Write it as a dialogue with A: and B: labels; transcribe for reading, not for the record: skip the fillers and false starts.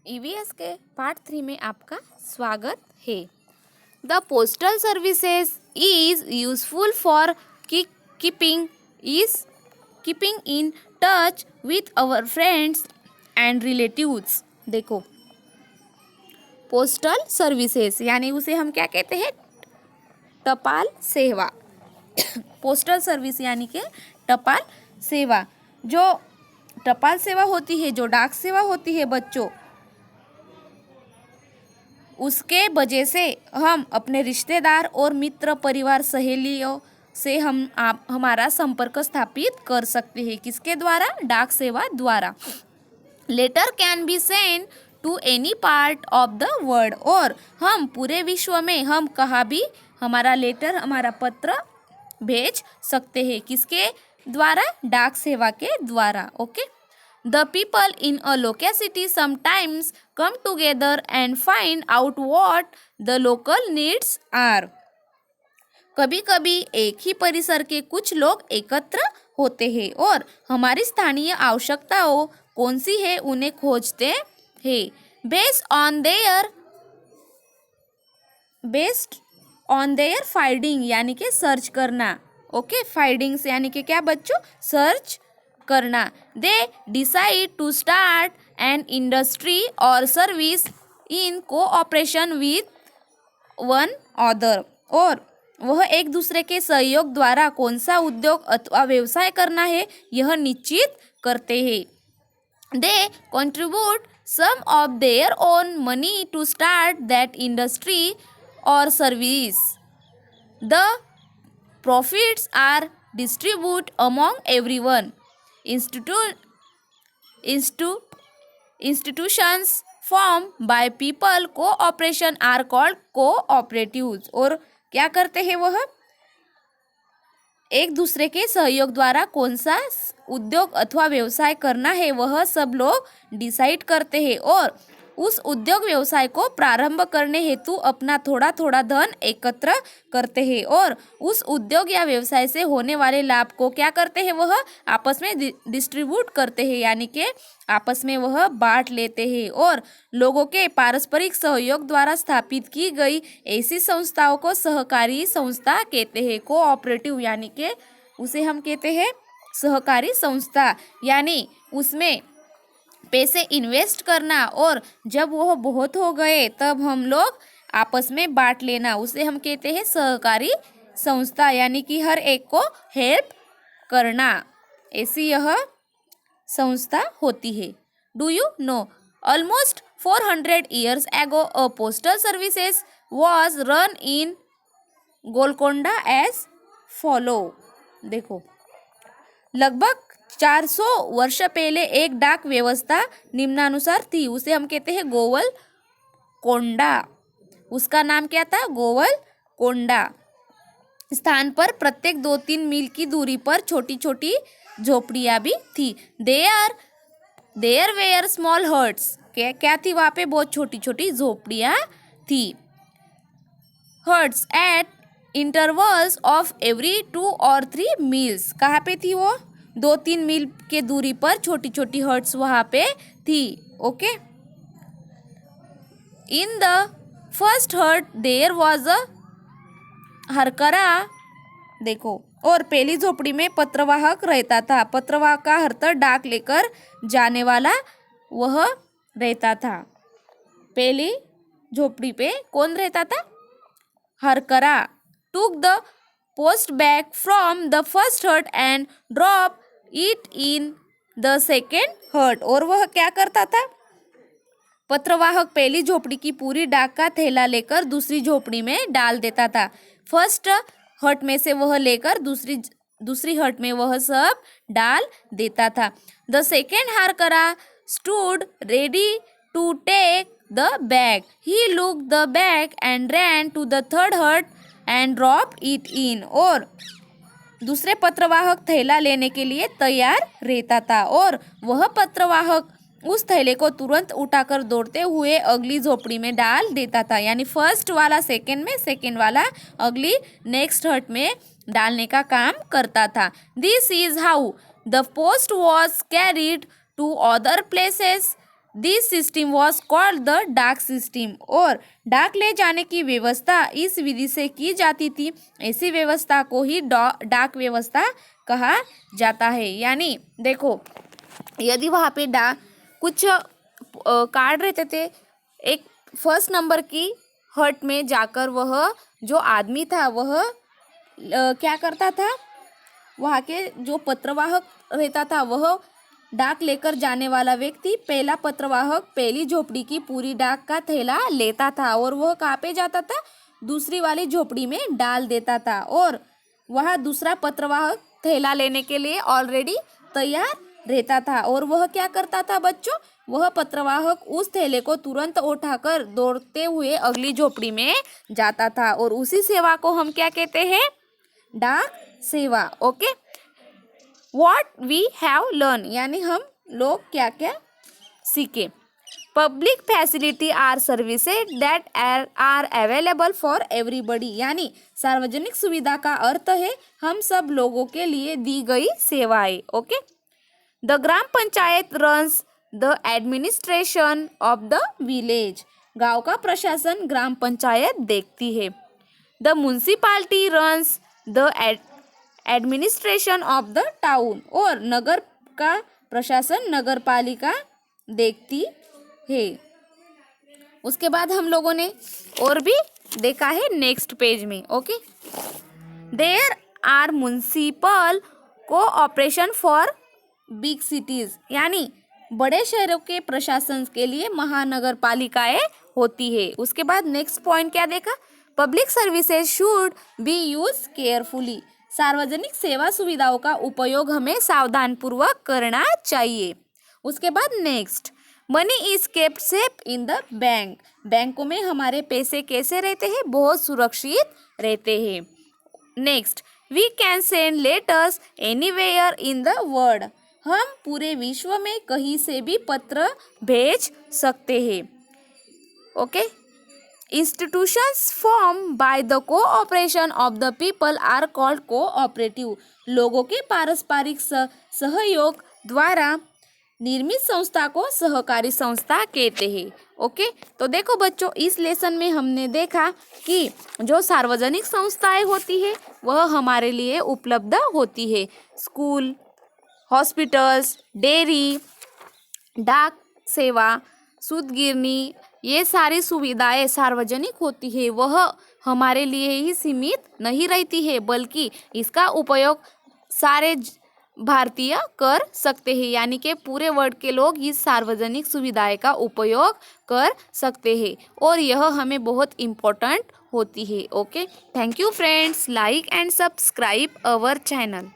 A: EVS के part 3 में आपका स्वागत है। The postal services is useful for keeping in touch with our friends and relatives. देखो, पोस्टल सर्विसेज यानी उसे हम क्या कहते हैं? टपाल सेवा। पोस्टल सर्विस यानी कि टपाल सेवा। जो टपाल सेवा होती है, जो डाक सेवा होती है बच्चों, उसके वजह से हम अपने रिश्तेदार और मित्र, परिवार, सहेलियों से हमारा संपर्क स्थापित कर सकते हैं। किसके द्वारा? डाक सेवा द्वारा। Letter can be send to any part of the world. और हम पूरे विश्व में हम कहाँ भी हमारा लेटर, हमारा पत्र भेज सकते हैं। किसके द्वारा? डाक सेवा के द्वारा। Okay. The people in a locality sometimes come together and find out what the local needs are. कभी कभी एक ही परिसर के कुछ लोग एकत्र होते हैं और हमारी स्थानीय आवश्यकताओं कौन सी है उन्हें खोजते हैं। बेस्ड ऑन देयर फाइंडिंग यानी कि सर्च करना। ओके, फाइंडिंग्स यानी कि क्या बच्चों? सर्च करना। They decide to start an industry और service in cooperation with one other. और वह एक दूसरे के सहयोग द्वारा कौन सा उद्योग अथवा व्यवसाय करना है यह निश्चित करते हैं। They contribute some of their own money to start that industry और service. The profits are distribute among everyone. Institutions formed by people cooperation are called cooperatives। और क्या करते हैं? वह एक दूसरे के सहयोग द्वारा कौन सा उद्योग अथवा व्यवसाय करना है वह सब लोग डिसाइड करते हैं और उस उद्योग व्यवसाय को प्रारंभ करने हेतु अपना थोड़ा थोड़ा धन एकत्र करते हैं और उस उद्योग या व्यवसाय से होने वाले लाभ को क्या करते हैं? वह आपस में डिस्ट्रीब्यूट करते हैं यानी कि आपस में वह बांट लेते हैं। और लोगों के पारस्परिक सहयोग द्वारा स्थापित की गई ऐसी संस्थाओं को सहकारी संस्था कहते हैं। कोऑपरेटिव यानी कि उसे हम कहते हैं सहकारी संस्था। यानी उसमें पैसे इन्वेस्ट करना और जब वह बहुत हो गए तब हम लोग आपस में बांट लेना, उसे हम कहते हैं सहकारी संस्था। यानी कि हर एक को हेल्प करना, ऐसी यह संस्था होती है। Do you know almost 400 years ago a postal services was run in Golconda as follow. देखो, लगभग 400 वर्ष पहले एक डाक व्यवस्था निम्नानुसार थी, उसे हम कहते हैं गोवल कोंडा। उसका नाम क्या था? गोवल कोंडा। स्थान पर प्रत्येक 2-3 मील की दूरी पर छोटी छोटी झोपड़ियां भी थी। There were small huts. क्या थी वहां पे? बहुत छोटी छोटी झोपड़ियां थी। Huts at intervals of every 2 or 3 miles. कहाँ पे थी वो? 2-3 मील के दूरी पर छोटी छोटी हट्स वहां पे थी। ओके। इन द फर्स्ट हट देयर वॉज अ हरकरा। देखो, और पहली झोपड़ी में पत्रवाहक रहता था। पत्रवाहक का अर्थ डाक लेकर जाने वाला वह रहता था। पहली झोपड़ी पे कौन रहता था? हरकरा took the post bag from the first hut and drop it in the second hut। और वह क्या करता था? पत्रवाहक पहली झोपड़ी की पूरी डाक का थैला लेकर दूसरी झोपड़ी में डाल देता था। फर्स्ट हट में से वह लेकर दूसरी हट में वह सब डाल देता था। The second harkara stood ready to take the bag। He looked the bag and ran to the third hut and drop it in। और दूसरे पत्रवाहक थैला लेने के लिए तैयार रहता था और वह पत्रवाहक उस थैले को तुरंत उठाकर दौड़ते हुए अगली झोपड़ी में डाल देता था। यानी फर्स्ट वाला सेकंड में, सेकंड वाला अगली नेक्स्ट हट में डालने का काम करता था। This is how the post was carried to other places this system was called the dak system. और डाक ले जाने की व्यवस्था इस विधि से की जाती थी। ऐसी व्यवस्था को ही डाक व्यवस्था कहा जाता है। यानी देखो, यदि वहाँ पे कुछ कार्ड रहते थे, एक फर्स्ट नंबर की हट में जाकर वह जो आदमी था वह क्या करता था, वहाँ के जो पत्रवाहक रहता था वह डाक लेकर जाने वाला व्यक्ति, पहला पत्रवाहक पहली झोपड़ी की पूरी डाक का थैला लेता था और वह कहाँ पे जाता था, दूसरी वाली झोपड़ी में डाल देता था। और वह दूसरा पत्रवाहक थैला लेने के लिए ऑलरेडी तैयार रहता था। और वह क्या करता था बच्चों, वह पत्रवाहक उस थैले को तुरंत उठाकर दौड़ते हुए अगली झोपड़ी में जाता था। और उसी सेवा को हम क्या कहते हैं, डाक सेवा। Okay, what we have learn, यानी हम लोग क्या क्या सीखे। Public facility are services that are available for everybody, यानी सार्वजनिक सुविधा का अर्थ है हम सब लोगों के लिए दी गई सेवाएं। Okay, the gram panchayat runs the administration of the village, गांव का प्रशासन ग्राम पंचायत देखती है। The municipality runs the administration of the town, और नगर का प्रशासन नगर पालिका देखती है। उसके बाद हम लोगों ने और भी देखा है नेक्स्ट पेज में। Okay, there are municipal cooperation for big cities, यानी बड़े शहरों के प्रशासन के लिए महानगर पालिकाएं होती है। उसके बाद नेक्स्ट पॉइंट क्या देखा, public services should be use carefully, सार्वजनिक सेवा सुविधाओं का उपयोग हमें सावधान पूर्वक करना चाहिए। उसके बाद next, money is kept safe in the bank, बैंकों में हमारे पैसे कैसे रहते हैं, बहुत सुरक्षित रहते हैं। Next, we can send letters anywhere in the world, हम पूरे विश्व में कहीं से भी पत्र भेज सकते हैं। Okay, institutions form by the cooperation of the people are called cooperative, लोगों के पारस्परिक सहयोग द्वारा निर्मित संस्था को सहकारी संस्था कहते हैं। ओके, तो देखो बच्चों, इस लेसन में हमने देखा कि जो सार्वजनिक संस्थाएं होती है वह हमारे लिए उपलब्ध होती है। स्कूल, हॉस्पिटल्स, डेयरी, डाक सेवा, सूत गिरनी, ये सारी सुविधाएं सार्वजनिक होती है। वह हमारे लिए ही सीमित नहीं रहती है, बल्कि इसका उपयोग सारे भारतीय कर सकते हैं, यानी कि पूरे वर्ल्ड के लोग इस सार्वजनिक सुविधाएं का उपयोग कर सकते हैं और यह हमें बहुत इम्पोर्टेंट होती है। Okay, thank you friends, like and subscribe our channel.